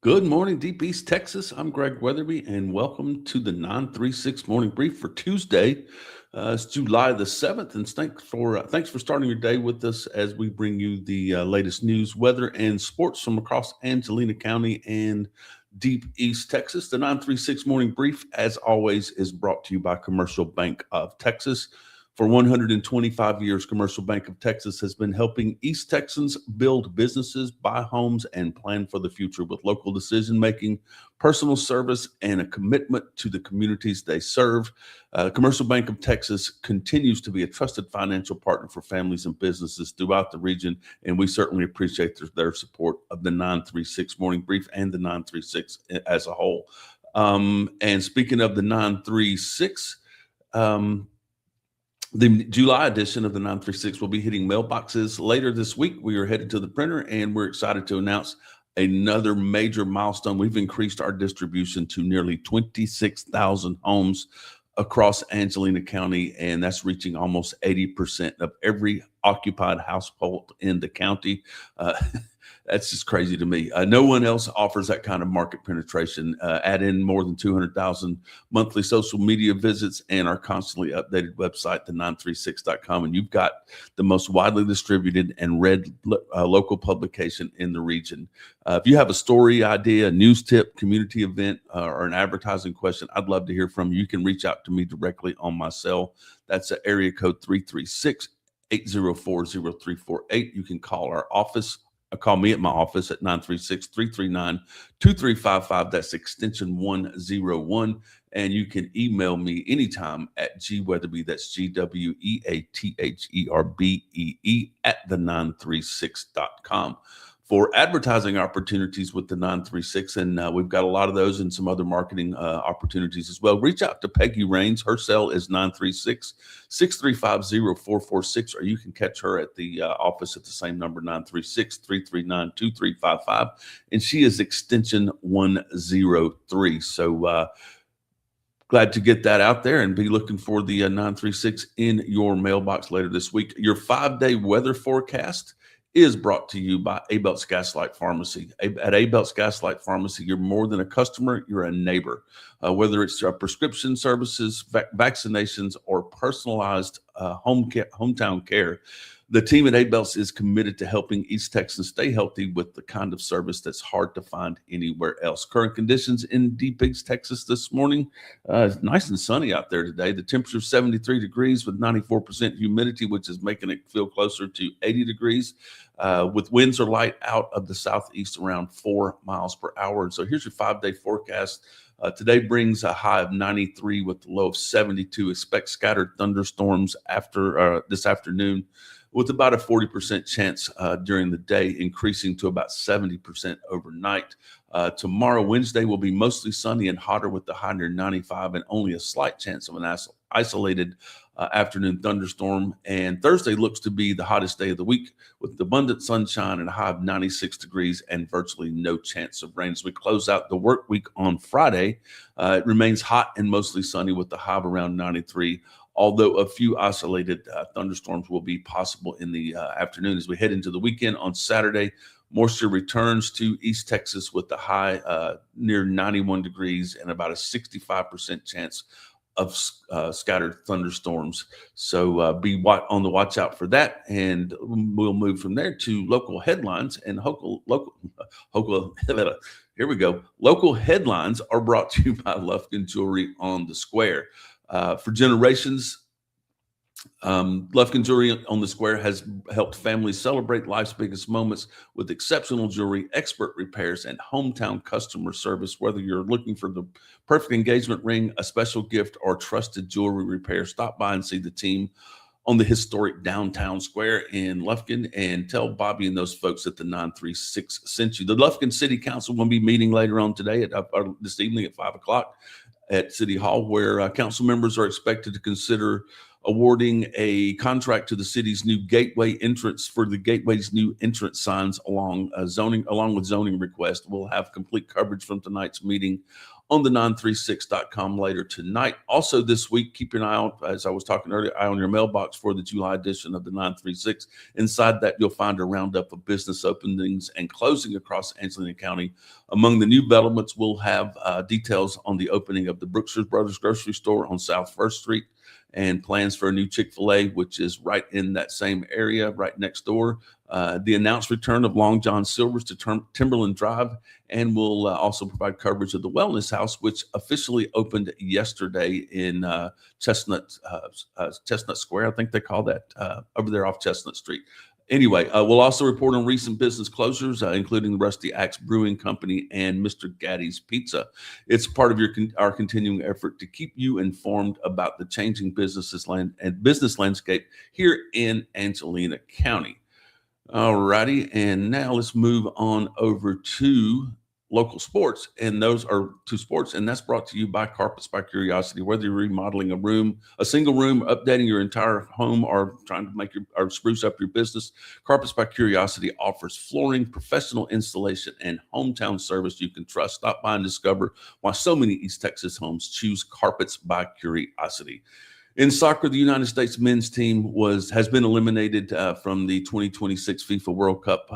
Good morning, Deep East Texas. I'm Greg Weatherby, and welcome to the 936 Morning Brief for Tuesday. It's July the 7th, and thanks for starting your day with us as we bring you the latest news, weather, and sports from across Angelina County and Deep East Texas. The 936 Morning Brief, as always, is brought to you by Commercial Bank of Texas. For 125 years, Commercial Bank of Texas has been helping East Texans build businesses, buy homes, and plan for the future with local decision making, personal service, and a commitment to the communities they serve. Commercial Bank of Texas continues to be a trusted financial partner for families and businesses throughout the region, and we certainly appreciate their support of the 936 Morning Brief and the 936 as a whole. And speaking of the 936, the July edition of the 936 will be hitting mailboxes later this week. We are headed to the printer, and we're excited to announce another major milestone. We've increased our distribution to nearly 26,000 homes across Angelina County, and that's reaching almost 80% of every occupied household in the county. That's just crazy to me. No one else offers that kind of market penetration. Add in more than 200,000 monthly social media visits and our constantly updated website, the936.com, and you've got the most widely distributed and read local publication in the region. If you have a story, idea, a news tip, community event, or an advertising question, I'd love to hear from you. You can reach out to me directly on my cell. That's area code 336-804-0348. You can call me at my office at 936-339-2355. That's extension 101. And you can email me anytime at gweatherby, that's GWEATHERBEE at the936.com. For advertising opportunities with the 936, and we've got a lot of those and some other marketing opportunities as well. Reach out to Peggy Rains. Her cell is 936-635-0446, or you can catch her at the office at the same number, 936-339-2355, and she is extension 103. So glad to get that out there and be looking for the 936 in your mailbox later this week. Your 5-day weather forecast is brought to you by Abel's Gaslight Pharmacy. At Abel's Gaslight Pharmacy, you're more than a customer, you're a neighbor. Whether it's prescription services, vaccinations, or personalized hometown care, the team at Abel's is committed to helping East Texans stay healthy with the kind of service that's hard to find anywhere else. Current conditions in Deep East Texas this morning, it's nice and sunny out there today. The temperature is 73 degrees with 94% humidity, which is making it feel closer to 80 degrees. With winds are light out of the southeast around 4 miles per hour. And so here's your 5-day forecast. Today brings a high of 93 with a low of 72. Expect scattered thunderstorms after this afternoon, with about a 40% chance during the day, increasing to about 70% overnight. Tomorrow, Wednesday, will be mostly sunny and hotter with the high near 95 and only a slight chance of an isolated afternoon thunderstorm. And Thursday looks to be the hottest day of the week with abundant sunshine and a high of 96 degrees and virtually no chance of rain. As we close out the work week on Friday, it remains hot and mostly sunny with the high of around 93. Although a few isolated thunderstorms will be possible in the afternoon. As we head into the weekend on Saturday, moisture returns to East Texas with the high near 91 degrees and about a 65% chance of scattered thunderstorms. So be on the watch out for that. And we'll move from there to local headlines. And here we go. Local headlines are brought to you by Lufkin Jewelry on the Square. For generations, Lufkin Jewelry on the Square has helped families celebrate life's biggest moments with exceptional jewelry, expert repairs, and hometown customer service. Whether you're looking for the perfect engagement ring, a special gift, or trusted jewelry repair, stop by and see the team on the historic downtown square in Lufkin, and tell Bobby and those folks at the 936 sent you. The Lufkin City Council will be meeting later on today this evening at 5 o'clock at City Hall, where council members are expected to consider awarding a contract to the city's new gateway entrance for the gateway's new entrance signs along with zoning request. We'll have complete coverage from tonight's meeting on the 936.com later tonight. Also this week, keep an eye on, as I was talking earlier, eye on your mailbox for the July edition of the 936. Inside that, you'll find a roundup of business openings and closing across Angelina County. Among the new developments, we'll have details on the opening of the Brookshire's Brothers grocery store on South 1st Street and plans for a new Chick-fil-A, which is right in that same area, right next door. The announced return of Long John Silver's to Timberland Drive, and we'll also provide coverage of the Wellness House, which officially opened yesterday in Chestnut Square, I think they call that, over there off Chestnut Street. Anyway, we'll also report on recent business closures, including the Rusty Axe Brewing Company and Mr. Gaddy's Pizza. It's part of our continuing effort to keep you informed about the changing business landscape here in Angelina County. All righty, and now let's move on over to local sports, and those are to sports, and that's brought to you by Carpets by Curiosity. Whether you're remodeling a single room, updating your entire home, or trying to make or spruce up your business, Carpets by Curiosity offers flooring, professional installation, and hometown service you can trust. Stop by and discover why so many East Texas homes choose Carpets by Curiosity. In soccer, the United States men's team has been eliminated from the 2026 FIFA World Cup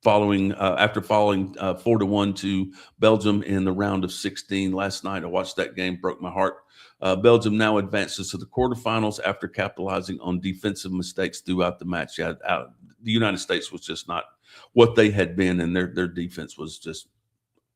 after falling 4-1 to Belgium in the round of 16 last night. I watched that game, broke my heart. Belgium now advances to the quarterfinals after capitalizing on defensive mistakes throughout the match. The United States was just not what they had been, and their defense was just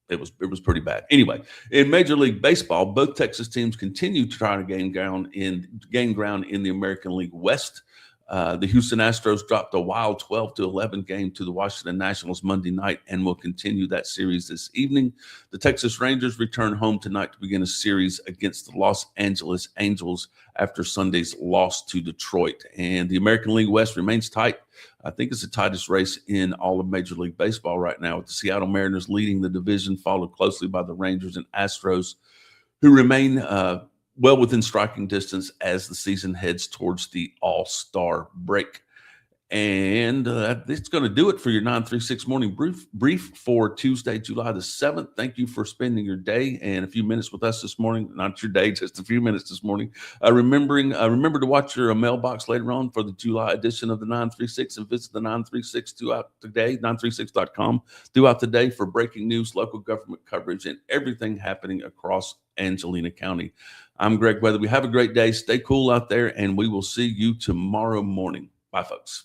it was pretty bad. Anyway, in Major League Baseball, both Texas teams continue to try to gain ground in the American League West. The Houston Astros dropped a wild 12-11 game to the Washington Nationals Monday night and will continue that series this evening. The Texas Rangers return home tonight to begin a series against the Los Angeles Angels after Sunday's loss to Detroit. And the American League West remains tight. I think it's the tightest race in all of Major League Baseball right now, with the Seattle Mariners leading the division, followed closely by the Rangers and Astros, who remain well within striking distance as the season heads towards the All-Star break. And it's going to do it for your 936 morning brief for Tuesday, July the 7th. Thank you for spending your day and a few minutes with us this morning. Not your day, just a few minutes this morning. Remember to watch your mailbox later on for the July edition of the 936, and visit the 936 throughout the day, 936.com throughout the day for breaking news, local government coverage, and everything happening across Angelina County. I'm Greg Weatherby. Have a great day. Stay cool out there, and we will see you tomorrow morning. Bye, folks.